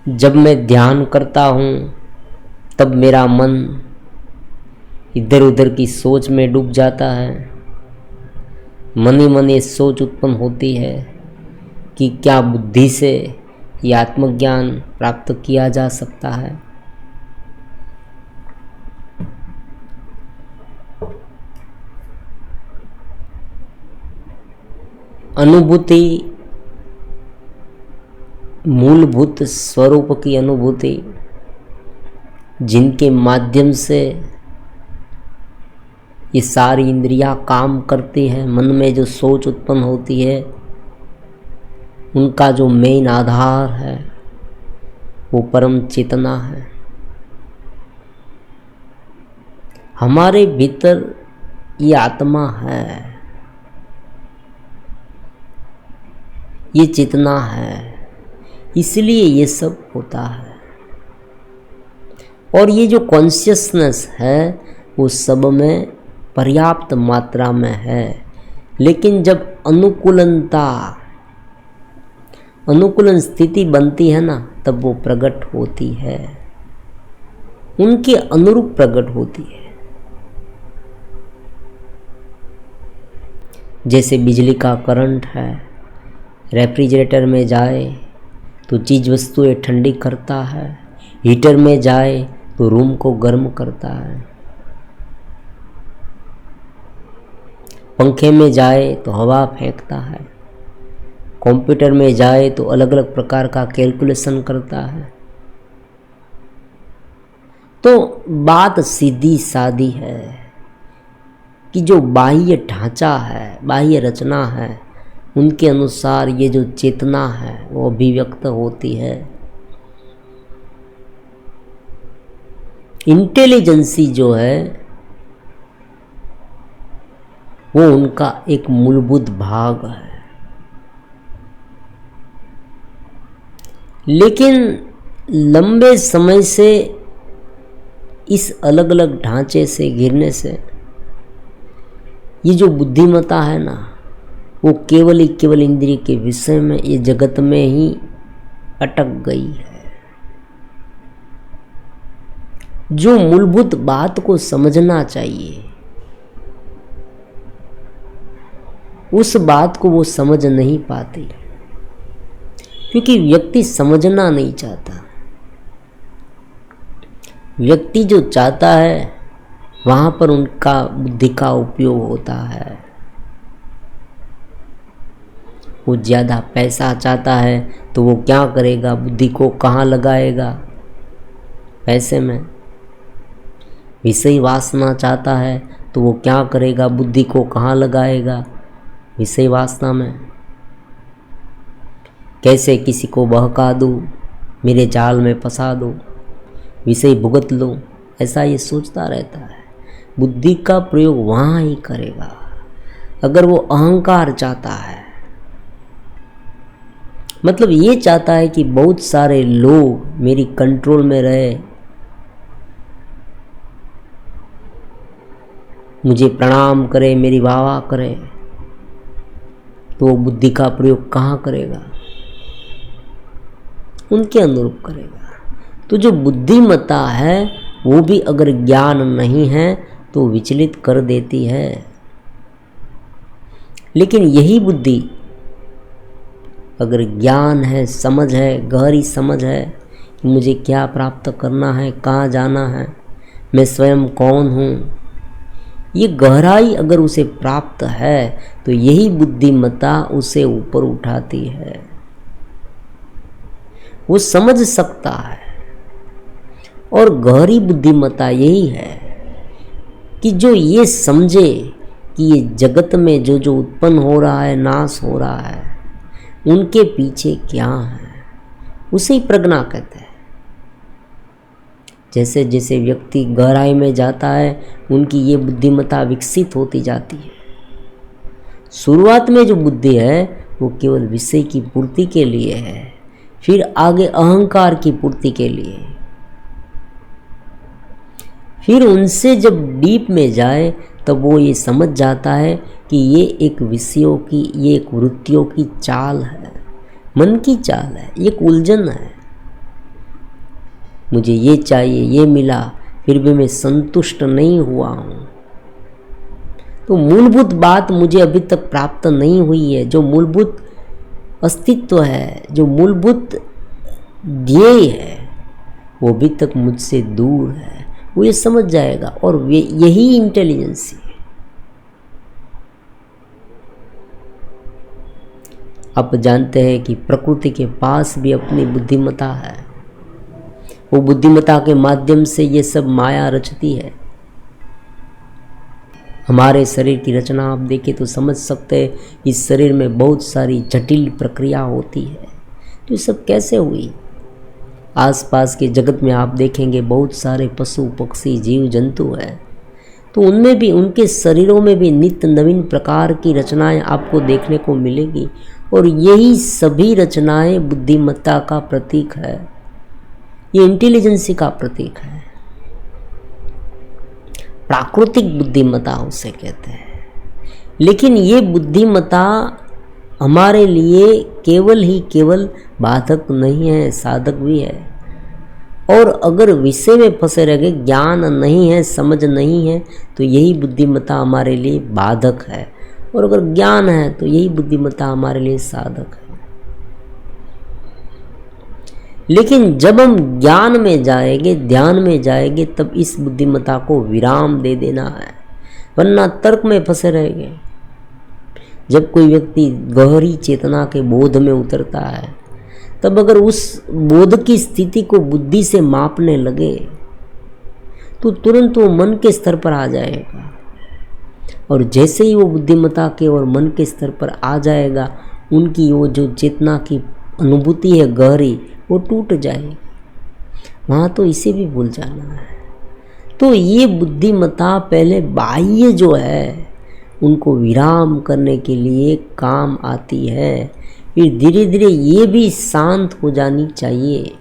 जब मैं ध्यान करता हूँ तब मेरा मन इधर उधर की सोच में डूब जाता है। मन ही मन ये सोच उत्पन्न होती है कि क्या बुद्धि से ये आत्मज्ञान प्राप्त किया जा सकता है। अनुभूति, मूलभूत स्वरूप की अनुभूति, जिनके माध्यम से ये सारी इंद्रियां काम करती हैं, मन में जो सोच उत्पन्न होती है, उनका जो मेन आधार है वो परम चेतना है। हमारे भीतर ये आत्मा है, ये चेतना है, इसलिए ये सब होता है। और ये जो कॉन्शियसनेस है वो सब में पर्याप्त मात्रा में है, लेकिन जब अनुकूलन स्थिति बनती है ना, तब वो प्रकट होती है, उनके अनुरूप प्रकट होती है। जैसे बिजली का करंट है, रेफ्रिजरेटर में जाए तो चीज़ वस्तुएं ठंडी करता है, हीटर में जाए तो रूम को गर्म करता है, पंखे में जाए तो हवा फेंकता है, कंप्यूटर में जाए तो अलग अलग प्रकार का कैलकुलेशन करता है। तो बात सीधी सादी है कि जो बाह्य ढांचा है, बाह्य रचना है, उनके अनुसार ये जो चेतना है वो अभिव्यक्त होती है। इंटेलिजेंसी जो है वो उनका एक मूलभूत भाग है, लेकिन लंबे समय से इस अलग अलग ढांचे से घिरने से ये जो बुद्धिमत्ता है ना, वो केवल इंद्रिय के विषय में, ये जगत में ही अटक गई है। जो मूलभूत बात को समझना चाहिए उस बात को वो समझ नहीं पाती, क्योंकि व्यक्ति समझना नहीं चाहता। व्यक्ति जो चाहता है वहाँ पर उनका बुद्धि का उपयोग होता है। वो ज़्यादा पैसा चाहता है तो वो क्या करेगा, बुद्धि को कहाँ लगाएगा, पैसे में। विषय वासना चाहता है तो वो क्या करेगा, बुद्धि को कहाँ लगाएगा, विषय वासना में। कैसे किसी को बहका दूँ, मेरे जाल में फंसा दो, विषय भुगत लो, ऐसा ये सोचता रहता है। बुद्धि का प्रयोग वहाँ ही करेगा अगर वो अहंकार चाहता है, मतलब ये चाहता है कि बहुत सारे लोग मेरी कंट्रोल में रहे, मुझे प्रणाम करे, मेरी वाह वाह करे, तो वो बुद्धि का प्रयोग कहाँ करेगा, उनके अनुरूप करेगा। तो जो बुद्धिमत्ता है वो भी अगर ज्ञान नहीं है तो विचलित कर देती है। लेकिन यही बुद्धि अगर ज्ञान है, समझ है, गहरी समझ है कि मुझे क्या प्राप्त करना है, कहाँ जाना है, मैं स्वयं कौन हूँ, ये गहराई अगर उसे प्राप्त है तो यही बुद्धिमत्ता उसे ऊपर उठाती है। वो समझ सकता है। और गहरी बुद्धिमत्ता यही है कि जो ये समझे कि ये जगत में जो जो उत्पन्न हो रहा है, नाश हो रहा है, उनके पीछे क्या है, उसे ही प्रज्ञा कहते हैं। जैसे जैसे व्यक्ति गहराई में जाता है उनकी ये बुद्धिमत्ता विकसित होती जाती है। शुरुआत में जो बुद्धि है वो केवल विषय की पूर्ति के लिए है, फिर आगे अहंकार की पूर्ति के लिए, फिर उनसे जब डीप में जाए तब वो ये समझ जाता है कि ये एक विषयों की, ये एक वृत्तियों की चाल है, मन की चाल है, एक उलझन है। मुझे ये चाहिए, ये मिला, फिर भी मैं संतुष्ट नहीं हुआ हूँ। तो मूलभूत बात मुझे अभी तक प्राप्त नहीं हुई है। जो मूलभूत अस्तित्व है, जो मूलभूत ध्येय है, वो अभी तक मुझसे दूर है। वो ये समझ जाएगा और यही इंटेलिजेंस है। आप जानते हैं कि प्रकृति के पास भी अपनी बुद्धिमत्ता है। वो बुद्धिमत्ता के माध्यम से ये सब माया रचती है। हमारे शरीर की रचना आप देखें तो समझ सकते हैं, इस शरीर में बहुत सारी जटिल प्रक्रिया होती है। तो ये सब कैसे हुई? आसपास के जगत में आप देखेंगे बहुत सारे पशु पक्षी जीव जंतु हैं, तो उनमें भी, उनके शरीरों में भी नित्य नवीन प्रकार की रचनाएं आपको देखने को मिलेगी। और यही सभी रचनाएं बुद्धिमत्ता का प्रतीक है, ये इंटेलिजेंसी का प्रतीक है। प्राकृतिक बुद्धिमत्ता उसे कहते हैं। लेकिन ये बुद्धिमत्ता हमारे लिए केवल ही केवल बाधक नहीं है, साधक भी है। और अगर विषय में फंसे रह गए, ज्ञान नहीं है, समझ नहीं है, तो यही बुद्धिमत्ता हमारे लिए बाधक है। और अगर ज्ञान है तो यही बुद्धिमत्ता हमारे लिए साधक है। लेकिन जब हम ज्ञान में जाएंगे, ध्यान में जाएंगे, तब इस बुद्धिमत्ता को विराम दे देना है, वरना तर्क में फंसे रहेंगे। जब कोई व्यक्ति गहरी चेतना के बोध में उतरता है, तब अगर उस बोध की स्थिति को बुद्धि से मापने लगे तो तुरंत वो मन के स्तर पर आ जाएगा। और जैसे ही वो बुद्धिमत्ता के और मन के स्तर पर आ जाएगा, उनकी वो जो चेतना की अनुभूति है गहरी, वो टूट जाएगी। वहाँ तो इसे भी भूल जाना है। तो ये बुद्धिमत्ता पहले बाह्य जो है उनको विराम करने के लिए काम आती है। फिर धीरे धीरे ये भी शांत हो जानी चाहिए,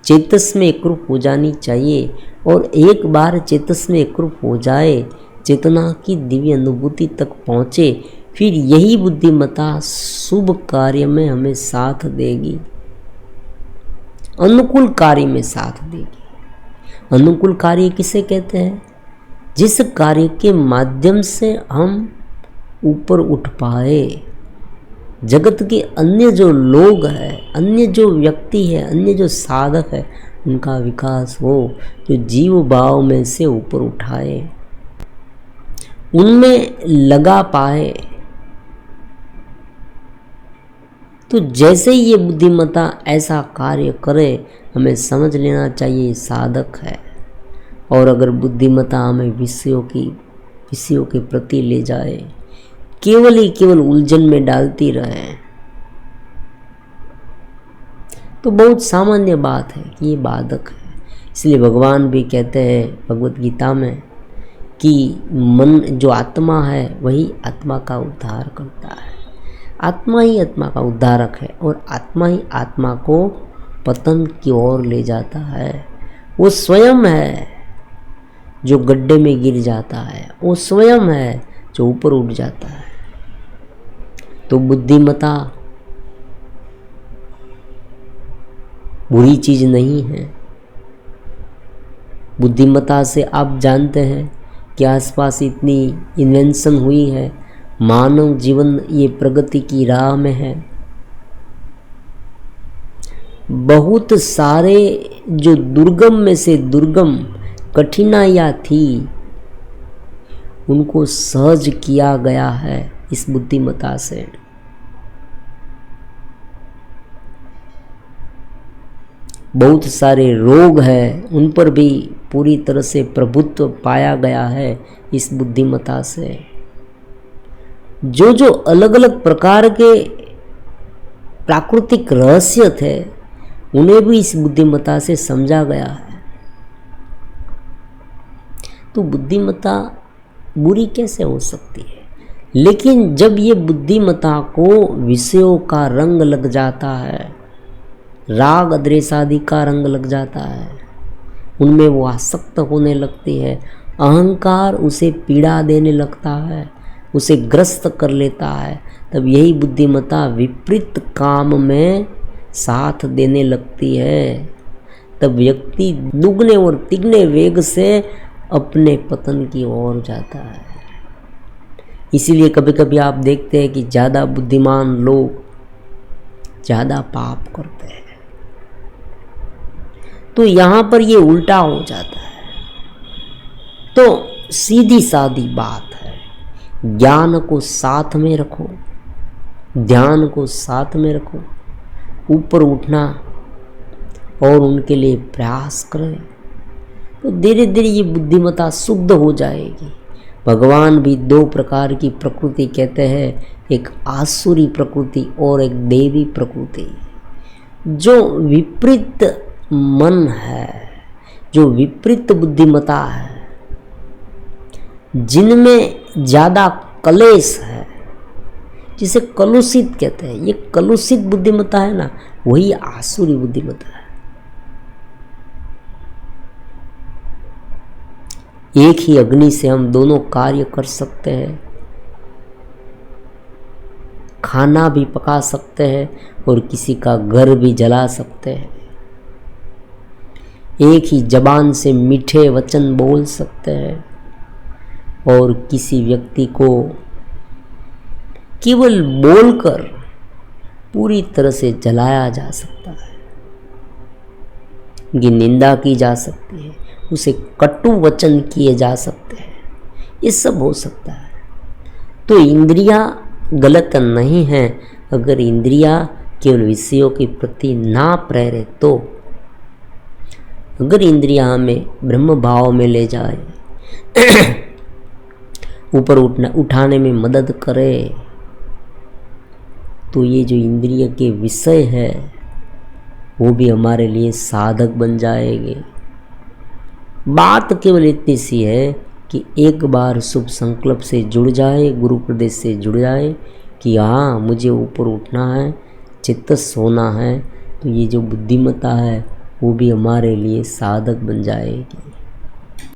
चेतस में एकरूप हो जानी चाहिए। और एक बार चेतस में एकरूप हो जाए, चेतना की दिव्य अनुभूति तक पहुँचे, फिर यही बुद्धिमत्ता शुभ कार्य में हमें साथ देगी, अनुकूल कार्य में साथ देगी। अनुकूल कार्य किसे कहते हैं? जिस कार्य के माध्यम से हम ऊपर उठ पाए, जगत के अन्य जो लोग हैं, अन्य जो व्यक्ति है, अन्य जो साधक है, उनका विकास हो, जो जीव भाव में से ऊपर उठाए, उनमें लगा पाए। तो जैसे ही ये बुद्धिमत्ता ऐसा कार्य करे, हमें समझ लेना चाहिए साधक है। और अगर बुद्धिमत्ता हमें विषयों के प्रति ले जाए, केवल ही केवल उलझन में डालती रहे, तो बहुत सामान्य बात है कि ये बाधक है। इसलिए भगवान भी कहते हैं भगवत गीता में कि मन जो आत्मा है वही आत्मा का उद्धार करता है। आत्मा ही आत्मा का उद्धारक है और आत्मा ही आत्मा को पतन की ओर ले जाता है। वो स्वयं है जो गड्ढे में गिर जाता है, वो स्वयं है जो ऊपर उठ जाता है। तो बुद्धिमत्ता बुरी चीज नहीं है। बुद्धिमत्ता से आप जानते हैं कि आसपास इतनी इन्वेंशन हुई है, मानव जीवन ये प्रगति की राह में है। बहुत सारे जो दुर्गम में से दुर्गम कठिनाइयाँ थी, उनको सहज किया गया है इस बुद्धिमत्ता से। बहुत सारे रोग हैं, उन पर भी पूरी तरह से प्रभुत्व पाया गया है इस बुद्धिमत्ता से। जो जो अलग अलग प्रकार के प्राकृतिक रहस्य थे, उन्हें भी इस बुद्धिमत्ता से समझा गया है। तो बुद्धिमत्ता बुरी कैसे हो सकती है? लेकिन जब ये बुद्धिमत्ता को विषयों का रंग लग जाता है, राग द्वेष आदि का रंग लग जाता है, उनमें वो आसक्त होने लगती है, अहंकार उसे पीड़ा देने लगता है, उसे ग्रस्त कर लेता है, तब यही बुद्धिमत्ता विपरीत काम में साथ देने लगती है। तब व्यक्ति दुगने और तिगने वेग से अपने पतन की ओर जाता है। इसीलिए कभी कभी आप देखते हैं कि ज़्यादा बुद्धिमान लोग ज़्यादा पाप करते हैं। तो यहाँ पर ये उल्टा हो जाता है। तो सीधी सादी बात है, ज्ञान को साथ में रखो, ध्यान को साथ में रखो, ऊपर उठना और उनके लिए प्रयास करें, तो धीरे धीरे ये बुद्धिमत्ता शुद्ध हो जाएगी। भगवान भी दो प्रकार की प्रकृति कहते हैं, एक आसुरी प्रकृति और एक देवी प्रकृति। जो विपरीत मन है, जो विपरीत बुद्धिमत्ता है, जिनमें ज़्यादा कलेश है, जिसे कलुषित कहते हैं, ये कलुषित बुद्धिमत्ता है ना, वही आसुरी बुद्धिमत्ता है। एक ही अग्नि से हम दोनों कार्य कर सकते हैं, खाना भी पका सकते हैं और किसी का घर भी जला सकते हैं। एक ही जबान से मीठे वचन बोल सकते हैं और किसी व्यक्ति को केवल बोलकर पूरी तरह से जलाया जा सकता है, उनकी निंदा की जा सकती है, उसे कटु वचन किए जा सकते हैं, ये सब हो सकता है। तो इंद्रियां गलत नहीं हैं, अगर इंद्रियां केवल विषयों के प्रति ना प्रेरे तो। अगर इंद्रियां हमें ब्रह्म भाव में ले जाए, ऊपर उठाने में मदद करे, तो ये जो इंद्रिय के विषय है वो भी हमारे लिए साधक बन जाएंगे। बात केवल इतनी सी है कि एक बार शुभ संकल्प से जुड़ जाए, गुरु प्रदेश से जुड़ जाए कि हाँ मुझे ऊपर उठना है, चित्तस्थ होना है, तो ये जो बुद्धिमत्ता है वो भी हमारे लिए साधक बन जाएगी।